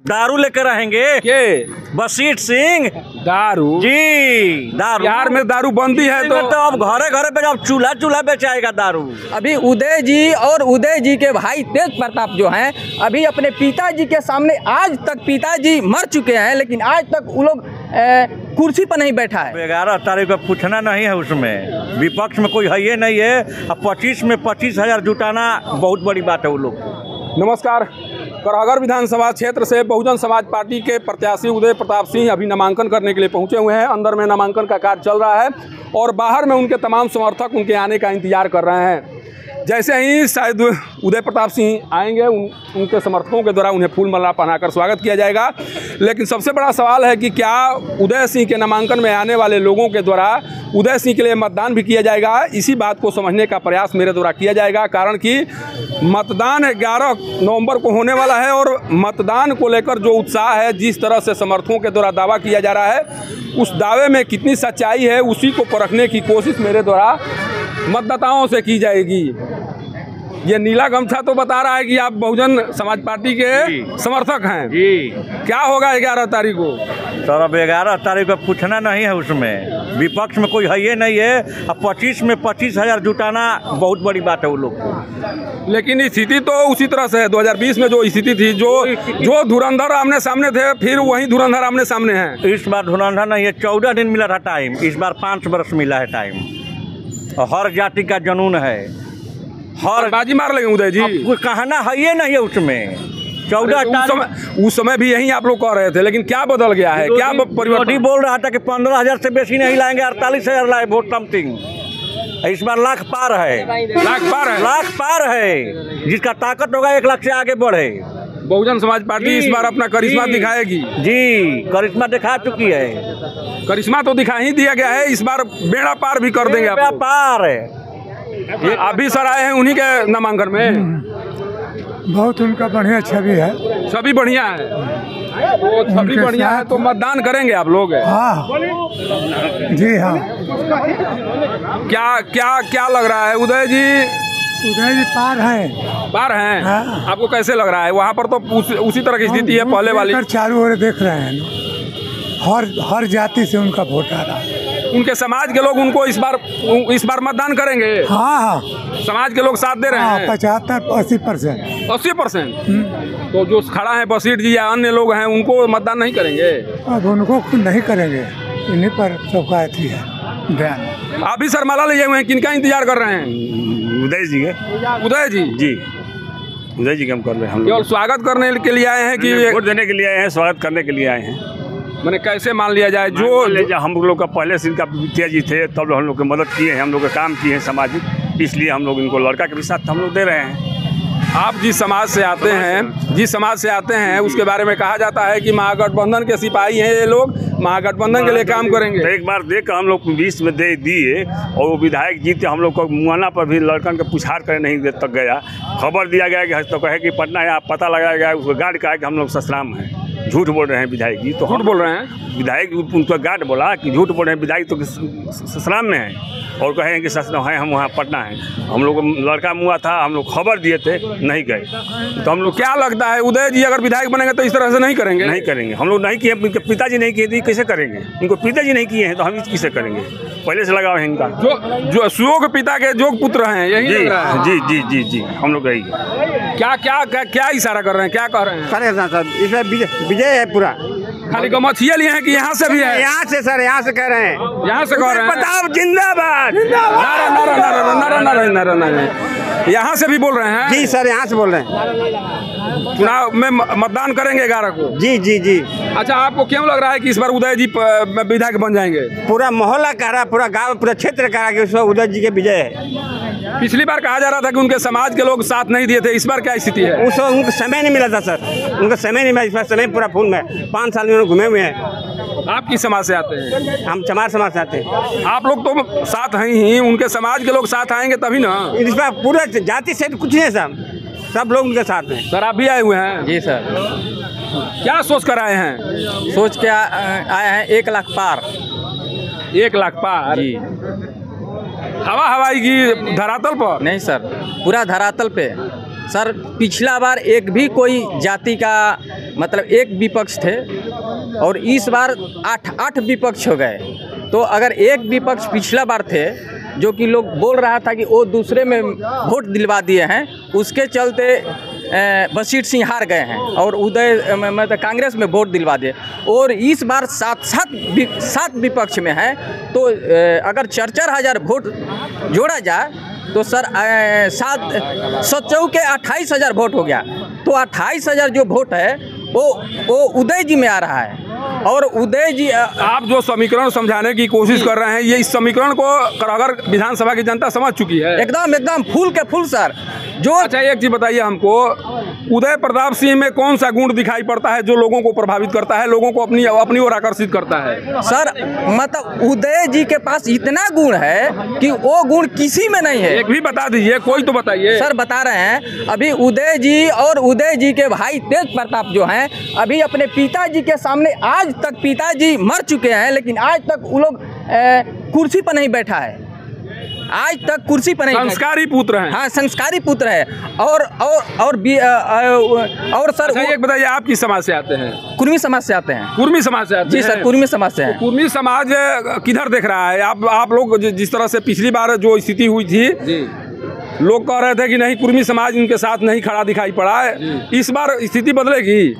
दारू लेकर रहेंगे के बसीट सिंह। दारू जी, दारू बिहार में दारू बंदी है तो अब घरे घरे पे जब चूल्हा बेचाएगा दारू। अभी उदय जी और उदय जी के भाई तेज प्रताप जो हैं अभी अपने पिताजी के सामने, आज तक पिताजी मर चुके हैं लेकिन आज तक वो लोग कुर्सी पर नहीं बैठा है। 11 तारीख को पूछना नहीं है, उसमें विपक्ष में कोई है ये नहीं है। अब 25 में 25,000 जुटाना बहुत बड़ी बात है वो लोग को। नमस्कार। करहगर विधानसभा क्षेत्र से बहुजन समाज पार्टी के प्रत्याशी उदय प्रताप सिंह अभी नामांकन करने के लिए पहुंचे हुए हैं। अंदर में नामांकन का कार्य चल रहा है और बाहर में उनके तमाम समर्थक उनके आने का इंतजार कर रहे हैं। जैसे ही शायद उदय प्रताप सिंह आएंगे उनके समर्थकों के द्वारा उन्हें फूल माला पहनाकर स्वागत किया जाएगा। लेकिन सबसे बड़ा सवाल है कि क्या उदय सिंह के नामांकन में आने वाले लोगों के द्वारा उदय सिंह के लिए मतदान भी किया जाएगा? इसी बात को समझने का प्रयास मेरे द्वारा किया जाएगा, कारण कि मतदान 11 नवंबर को होने वाला है और मतदान को लेकर जो उत्साह है, जिस तरह से समर्थकों के द्वारा दावा किया जा रहा है, उस दावे में कितनी सच्चाई है उसी को परखने की कोशिश मेरे द्वारा मतदाताओं से की जाएगी। ये नीला गमछा तो बता रहा है कि आप बहुजन समाज पार्टी के समर्थक हैं जी। क्या होगा 11 तारीख को? सर अब 11 तारीख को पूछना नहीं है, उसमें विपक्ष में कोई है ये नहीं है। अब 25 में 25,000 जुटाना बहुत बड़ी बात है वो लोग को। लेकिन स्थिति तो उसी तरह से है। 2020 में जो स्थिति थी, जो धुरंधर आमने सामने थे, फिर वही धुरंधर आमने सामने हैं। इस बार धुरंधर नहीं है, 14 दिन मिला था टाइम, इस बार 5 वर्ष मिला है टाइम। हर जाति का जुनून है, हर बाजी मार लेंगे उदय जी। कुछ कहना है ये नहीं है उसमें। 14 उस समय भी यही आप लोग कह रहे थे, लेकिन क्या बदल गया है? क्या परिवर्तन? बोल रहा था कि 15,000 से बेसी नहीं लाएंगे, 48,000 लाए वोट समथिंग। इस बार लाख पार है, लाख पार है। जिसका ताकत होगा 1 लाख से आगे बढ़े। बहुजन समाज पार्टी इस बार अपना करिश्मा दिखाएगी। जी, करिश्मा दिखा चुकी है। करिश्मा तो दिखा ही दिया गया है, इस बार बेड़ा पार भी कर देंगे। बेड़ा पार है। अभी सर आए हैं उन्हीं के नामांकन में। बहुत उनका बढ़िया छवि है, छवि बढ़िया है। तो छवि बढ़िया है तो मतदान करेंगे आप लोग? हाँ जी हाँ। क्या क्या क्या लग रहा है उदय जी? उदय जी पार हैं। हाँ। आपको कैसे लग रहा है? वहाँ पर तो उसी तरह की स्थिति है पहले वाली। चारों ओर देख रहे हैं, हर जाति से उनका वोट आ रहा है। उनके समाज के लोग उनको इस बार मतदान करेंगे? हाँ। समाज के लोग साथ दे रहे हैं? 75-80%। 80%? तो जो खड़ा है बसीट जी या अन्य लोग हैं उनको मतदान नहीं करेंगे? अब उनको नहीं करेंगे, इन्हीं पर सबका अथी है ध्यान। आप भी सर माला लिए हुए हैं, किनका इंतजार कर रहे हैं? उदय जी के। उदय जी? जी, उदय जी के हम कर रहे हैं। हम केवल स्वागत करने के लिए आए हैं कि वोट देने के लिए आए हैं? स्वागत करने के लिए आए हैं। मैंने कैसे मान लिया जाए? जो हम लोग का पहले से इनका मुखिया जी थे, तब हम लोग की मदद किए हैं, हम लोग का काम किए हैं सामाजिक, इसलिए हम लोग इनको लड़का के भी साथ हम लोग दे रहे हैं। आप जिस समाज से आते हैं उसके बारे में कहा जाता है कि महागठबंधन के सिपाही हैं ये लोग, महागठबंधन के लिए काम करेंगे। तो एक बार देख कर हम लोग 20 में दे दिए और वो विधायक जीते, हम लोग को मुआना पर भी लड़कन के पुछार करे नहीं दे तक गया। खबर दिया गया कि तो कहे कि पटना है, पता लगाया गया, उसको गार्ड कहा कि हम लोग ससराम हैं। झूठ बोल रहे हैं विधायक जी। तो झूठ बोल रहे हैं विधायक? उनका गार्ड बोला कि झूठ बोल रहे हैं विधायक, तो ससराम में है और कहें कि ससराम है, हम वहाँ पटना हैं। हम लोग लड़का मुआ था, हम लोग खबर दिए थे, नहीं गए। तो हम लोग क्या लगता है उदय जी अगर विधायक बनेंगे तो इस तरह से नहीं करेंगे? नहीं करेंगे। हम लोग नहीं किए, इनके पिताजी नहीं किए तो कैसे करेंगे? इनको पिताजी नहीं किए हैं तो हम किसे करेंगे? पहले से लगाव है इनका। जो सुयोग पिता के जोग पुत्र हैं, यही लग रहा है। जी जी जी जी, हम लोग यही। क्या इशारा कर रहे हैं, क्या कह रहे हैं? सर इसमें विजय है पूरा। खाली गमछिया लिए हैं कि यहाँ से भी है? यहाँ से सर, यहाँ से कह रहे हैं, यहाँ से कह रहे हैं प्रताप जिंदाबाद। यहाँ से भी बोल रहे हैं? जी सर, यहाँ से बोल रहे हैं। चुनाव में मतदान करेंगे 11 को? जी जी जी। अच्छा, आपको क्यों लग रहा है कि इस बार उदय जी विधायक बन जाएंगे? पूरा मोहल्ला कह रहा है, पूरा गांव, पूरा क्षेत्र कह रहा है कि उस उदय जी के विजय है। पिछली बार कहा जा रहा था कि उनके समाज के लोग साथ नहीं दिए थे, इस बार क्या स्थिति है? उस उनको समय नहीं मिला था सर, उनका समय नहीं मिला। इस बार समय पूरा फूल में 5 साल में घूमे हुए हैं। आप किस समाज से आते हैं? हम चमार समाज से आते हैं। आप लोग तो साथ हैं ही, उनके समाज के लोग साथ आएंगे तभी ना। इस बार पूरा जाति से कुछ नहीं है, सब लोग उनके साथ हैं। सर आप भी आए हुए हैं? जी सर। क्या सोच कर आए हैं? सोच के आए हैं 1 लाख पार। 1 लाख पार जी। हवाई की धरातल पर? नहीं सर, पूरा धरातल पे सर पिछला बार एक भी कोई जाति का मतलब एक विपक्ष थे और इस बार 8 विपक्ष हो गए। तो अगर एक विपक्ष पिछला बार थे जो कि लोग बोल रहा था कि वो दूसरे में वोट दिलवा दिए हैं, उसके चलते बशीर सिंह हार गए हैं और उदय मतलब कांग्रेस में वोट दिलवा दिए। और इस बार 7 विपक्ष में है, तो अगर 4,000 वोट जोड़ा जाए तो सर 7 चौके 28,000 वोट हो गया। तो 28,000 जो वोट है वो उदय जी में आ रहा है। और उदय जी आप जो समीकरण समझाने की कोशिश कर रहे हैं, ये इस समीकरण को करागर विधानसभा की जनता समझ चुकी है एकदम फुल के फुल सर। जो अच्छा एक चीज बताइए हमको, उदय प्रताप सिंह में कौन सा गुण दिखाई पड़ता है जो लोगों को प्रभावित करता है, लोगों को अपनी ओर आकर्षित करता है? सर मतलब उदय जी के पास इतना गुण है कि वो गुण किसी में नहीं है। एक भी बता दीजिए, कोई तो बताइए। सर बता रहे हैं, अभी उदय जी और उदय जी के भाई तेज प्रताप जो हैं, अभी अपने पिताजी के सामने आज तक पिताजी मर चुके हैं लेकिन आज तक वो लोग कुर्सी पर नहीं बैठा है, आज तक कुर्सी पर नहीं। संस्कारी पुत्र हैं। हाँ संस्कारी पुत्र है। और सर अच्छा एक बताइए, आप किस समाज से आते हैं? कुर्मी समाज से आते हैं। कुर्मी समाज से आते हैं? जी सर कुर्मी समाज से हैं। तो कुर्मी समाज किधर देख रहा है? आप लोग जिस तरह से पिछली बार जो स्थिति हुई थी, लोग कह रहे थे कि नहीं कुर्मी समाज उनके साथ नहीं खड़ा दिखाई पड़ा है, इस बार स्थिति बदलेगी?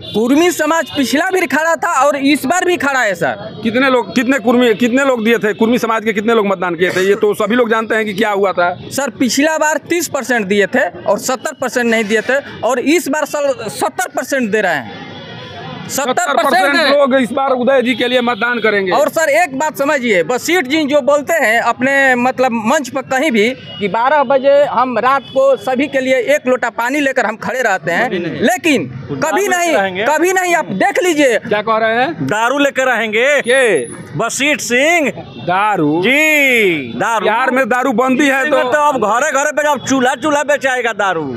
कुर्मी समाज पिछला भी खड़ा था और इस बार भी खड़ा है सर। कितने लोग दिए थे? कुर्मी समाज के कितने लोग मतदान किए थे? ये तो सभी लोग जानते हैं कि क्या हुआ था। सर पिछला बार 30% दिए थे और 70% नहीं दिए थे और इस बार 70% दे रहे हैं। 70% लोग इस बार उदय जी के लिए मतदान करेंगे। और सर एक बात समझिए, बशीर जी जो बोलते हैं अपने मतलब मंच पर कहीं भी कि 12 बजे हम रात को सभी के लिए 1 लोटा पानी लेकर हम खड़े रहते हैं, लेकिन कभी नहीं आप देख लीजिए क्या कह रहे हैं? दारू लेकर रहेंगे के बशीर सिंह। दारू? जी दारू। बिहार में दारू बंदी है तो अब घरे पे जब चूल्हा बेचाएगा दारू।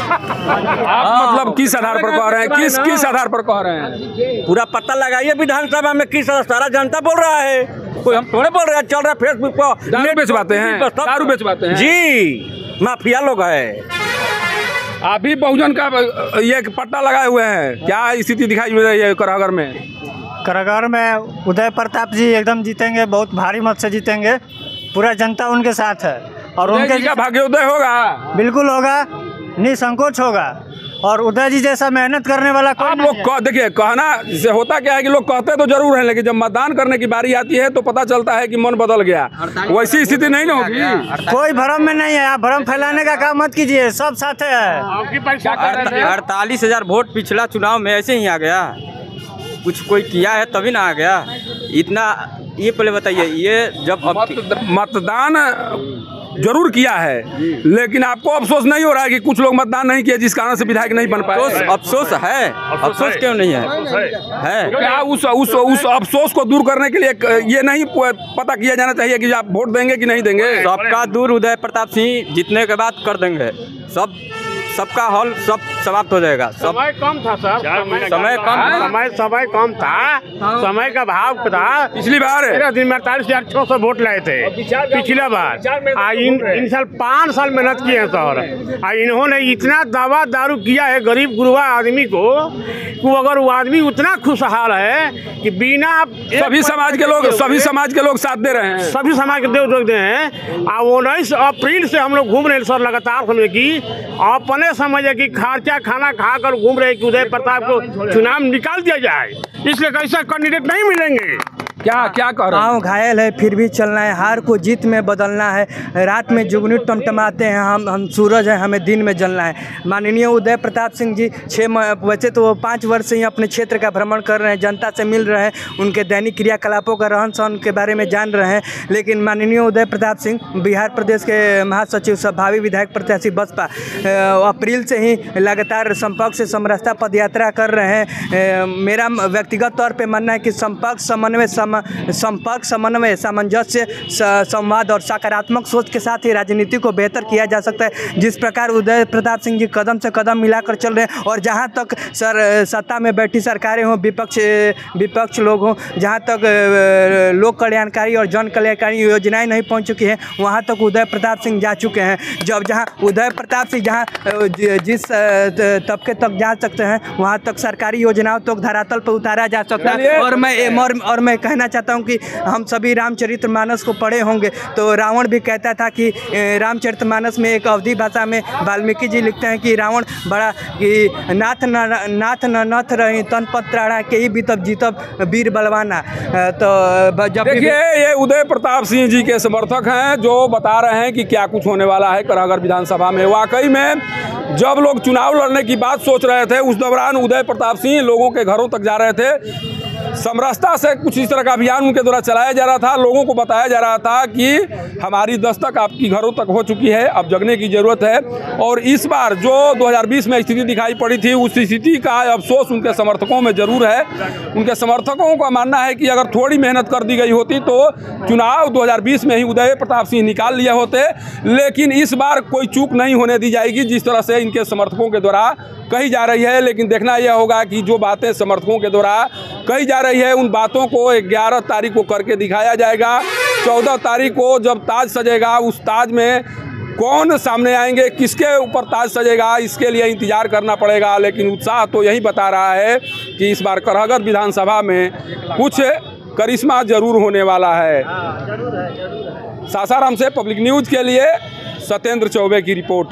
आप मतलब किस आधार पर कह रहे हैं? किस आधार पर कह रहे हैं? पूरा पता लगाइए विधानसभा में किस सारा जनता बोल रहा है, कोई हम थोड़े बोल रहे हैं। चल रहा है फेसबुक पर, दारू बेचवाते हैं, दारू बेचवाते हैं जी, माफिया लोग है। अभी बहुजन का ये पट्टा लगाए हुए हैं, क्या स्थिति दिखाई दे रही है करागर में? करागर में उदय प्रताप जी एकदम जीतेंगे, बहुत भारी मत से जीतेंगे, पूरा जनता उनके साथ है। और उनके का भाग्योदय होगा? बिल्कुल होगा, निसंकोच होगा। और उदय जी जैसा मेहनत करने वाला कोई आप लोग देखिए, कहना से होता क्या है कि लोग कहते तो जरूर हैं, लेकिन जब मतदान करने की बारी आती है तो पता चलता है कि मन बदल गया। वैसी स्थिति नहीं ना होगी। कोई भ्रम में नहीं है, आप भ्रम फैलाने का काम मत कीजिए, सब साथ है। 48,000 वोट पिछला चुनाव में ऐसे ही आ गया, कुछ कोई किया है तभी ना आ गया इतना। ये पहले बताइए, ये जब मतदान जरूर किया है, लेकिन आपको अफसोस नहीं हो रहा है कि कुछ लोग मतदान नहीं किए जिस कारण से विधायक नहीं बन पाए? अफसोस है, अफसोस क्यों नहीं है? क्या उस अफसोस को दूर करने के लिए ये नहीं पता किया जाना चाहिए कि आप वोट देंगे कि नहीं देंगे? सबका दूर उदय प्रताप सिंह जीतने के बाद कर देंगे, सबका हॉल सब समाप्त हो जाएगा। समय कम था सर, समय कम था, समय का भाव था। पिछली बार 48,600 वोट लाए थे पिछला बार। इन साल 5 साल मेहनत किए हैं सर। इन्होंने इतना दवा दारू किया है गरीब गुरुआ आदमी को, अगर वो आदमी उतना खुशहाल है कि बिना सभी समाज के लोग साथ दे रहे हैं, सभी समाज के देव दे हैं। 19 अप्रैल से हम लोग घूम रहे हैं सर, लगातार समझे कि अपने समझे कि खर्चा खाना खाकर घूम रहे कि उदय प्रताप को चुनाव निकाल दिया जाए, इसलिए कैसा कैंडिडेट नहीं मिलेंगे। क्या कह रहे हैं? गाँव घायल है फिर भी चलना है, हार को जीत में बदलना है। रात में जुगनू टमटमाते हैं, हम सूरज हैं, हमें दिन में जलना है। माननीय उदय प्रताप सिंह जी वैसे तो वो 5 वर्ष से ही अपने क्षेत्र का भ्रमण कर रहे हैं, जनता से मिल रहे हैं, उनके दैनिक क्रियाकलापों का रहन सहन के बारे में जान रहे हैं। लेकिन माननीय उदय प्रताप सिंह बिहार प्रदेश के महासचिव भावी विधायक प्रत्याशी बसपा अप्रैल से ही लगातार संपर्क से समरसता पदयात्रा कर रहे हैं। मेरा व्यक्तिगत तौर पर मानना है कि संपर्क समन्वय संपर्क, समन्वय, सामंजस्य, संवाद और सकारात्मक सोच के साथ ही राजनीति को बेहतर किया जा सकता है। जिस प्रकार उदय प्रताप सिंह जी कदम से कदम मिलाकर चल रहे हैं और जहां तक सत्ता में बैठी सरकारें हों, विपक्ष लोग हों, जहां तक लोक कल्याणकारी और जन कल्याणकारी योजनाएं नहीं पहुंच चुकी हैं, वहां तक उदय प्रताप सिंह जा चुके हैं। जहां उदय प्रताप सिंह जिस तबके तक जा सकते हैं, वहां तक सरकारी योजनाओं तक धरातल पर उतारा जा सकता है। और मैं कहना चाहता हूं कि हम सभी रामचरितमानस को पढ़े होंगे, तो रावण भी कहता था कि रामचरितमानस में एक अवधी भाषा में वाल्मीकि जी लिखते हैं कि रावण बड़ा कि नाथ रही तन पत्राड़ा के ही बीतब जीतब वीर बलवाना। तो जब देखिए, ये उदय प्रताप सिंह जी के समर्थक हैं जो बता रहे हैं कि क्या कुछ होने वाला है करागढ़ विधानसभा में। वाकई में जब लोग चुनाव लड़ने की बात सोच रहे थे, उस दौरान उदय प्रताप सिंह लोगों के घरों तक जा रहे थे। समरसता से कुछ इस तरह का अभियान उनके द्वारा चलाया जा रहा था। लोगों को बताया जा रहा था कि हमारी दस्तक आपकी घरों तक हो चुकी है, अब जगने की ज़रूरत है। और इस बार जो 2020 में स्थिति दिखाई पड़ी थी, उस स्थिति का अफसोस उनके समर्थकों में ज़रूर है। उनके समर्थकों का मानना है कि अगर थोड़ी मेहनत कर दी गई होती तो चुनाव 2020 में ही उदय प्रताप सिंह निकाल लिए होते। लेकिन इस बार कोई चूक नहीं होने दी जाएगी, जिस तरह से इनके समर्थकों के द्वारा कही जा रही है। लेकिन देखना यह होगा कि जो बातें समर्थकों के द्वारा कही जा रही है, उन बातों को 11 तारीख को करके दिखाया जाएगा। 14 तारीख को जब ताज सजेगा, उस ताज में कौन सामने आएंगे, किसके ऊपर ताज सजेगा, इसके लिए इंतजार करना पड़ेगा। लेकिन उत्साह तो यही बता रहा है कि इस बार करागढ़ विधानसभा में कुछ करिश्मा जरूर होने वाला है। सासाराम से पब्लिक न्यूज़ के लिए सत्येंद्र चौबे की रिपोर्ट।